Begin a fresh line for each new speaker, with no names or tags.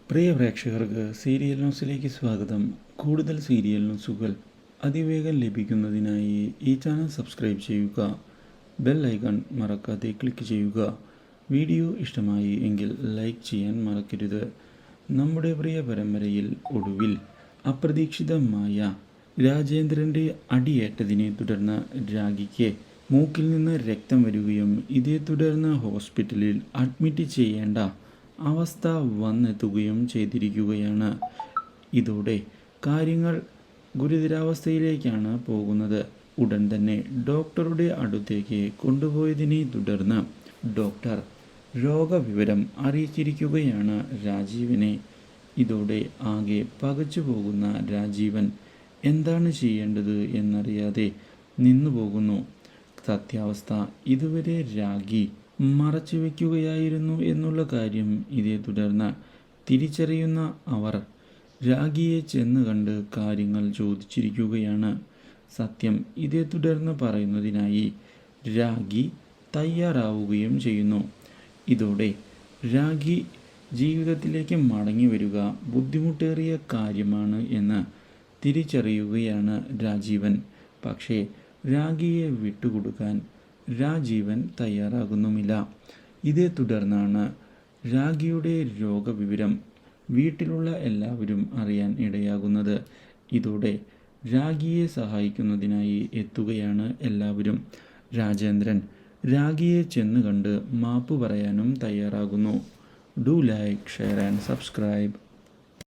പ്രിയ പ്രേക്ഷകർക്ക് സീരിയൽ ന്യൂസിലേക്ക് സ്വാഗതം. കൂടുതൽ സീരിയൽ ന്യൂസുകൾ അതിവേഗം ലഭിക്കുന്നതിനായി ഈ ചാനൽ സബ്സ്ക്രൈബ് ചെയ്യുക. ബെൽ ഐക്കൺ മറക്കാതെ ക്ലിക്ക് ചെയ്യുക. വീഡിയോ ഇഷ്ടമായി എങ്കിൽ ലൈക്ക് ചെയ്യാൻ മറക്കരുത്. നമ്മുടെ പ്രിയ പരമ്പരയിൽ ഒടുവിൽ അപ്രതീക്ഷിതമായ രാജേന്ദ്രൻ്റെ അടിയേറ്റതിനെ തുടർന്ന് രാഖിക്ക് മൂക്കിൽ നിന്ന് രക്തം വരികയും ഇതേ തുടർന്ന് ഹോസ്പിറ്റലിൽ അഡ്മിറ്റ് ചെയ്യേണ്ട അവസ്ഥ വന്നെത്തുകയും ചെയ്തിരിക്കുകയാണ്. ഇതോടെ കാര്യങ്ങൾ ഗുരുതരാവസ്ഥയിലേക്കാണ് പോകുന്നത്. ഉടൻ തന്നെ ഡോക്ടറുടെ അടുത്തേക്ക് കൊണ്ടുപോയതിനെ തുടർന്ന് ഡോക്ടർ രോഗവിവരം അറിയിച്ചിരിക്കുകയാണ് രാജീവിനെ. ഇതോടെ ആകെ പകച്ചു പോകുന്ന രാജീവൻ എന്താണ് ചെയ്യേണ്ടത് എന്നറിയാതെ നിന്നു പോകുന്നു. സത്യാവസ്ഥ ഇതുവരെ രാഖി മറച്ചു വയ്ക്കുകയായിരുന്നു എന്നുള്ള കാര്യം ഇതേ തുടർന്ന് തിരിച്ചറിയുന്ന അവർ രാഖിയെ ചെന്ന് കണ്ട് കാര്യങ്ങൾ ചോദിച്ചിരിക്കുകയാണ്. സത്യം ഇതേ തുടർന്ന് പറയുന്നതിനായി രാഖി തയ്യാറാവുകയും ചെയ്യുന്നു. ഇതോടെ രാഖി ജീവിതത്തിലേക്ക് മടങ്ങി വരിക ബുദ്ധിമുട്ടേറിയ കാര്യമാണ് എന്ന് തിരിച്ചറിയുകയാണ് രാജീവൻ. പക്ഷേ രാഖിയെ വിട്ടുകൊടുക്കാൻ രാജീവൻ തയ്യാറാകുന്നുമില്ല. ഇതേ തുടർന്നാണ് രാഖിയുടെ രോഗവിവരം വീട്ടിലുള്ള എല്ലാവരും അറിയാൻ ഇടയാകുന്നത്. ഇതോടെ രാഖിയെ സഹായിക്കുന്നതിനായി എത്തുകയാണ് എല്ലാവരും. രാജേന്ദ്രൻ രാഖിയെ ചെന്ന് കണ്ട് മാപ്പ് പറയാനും തയ്യാറാകുന്നു. Do like, share and subscribe.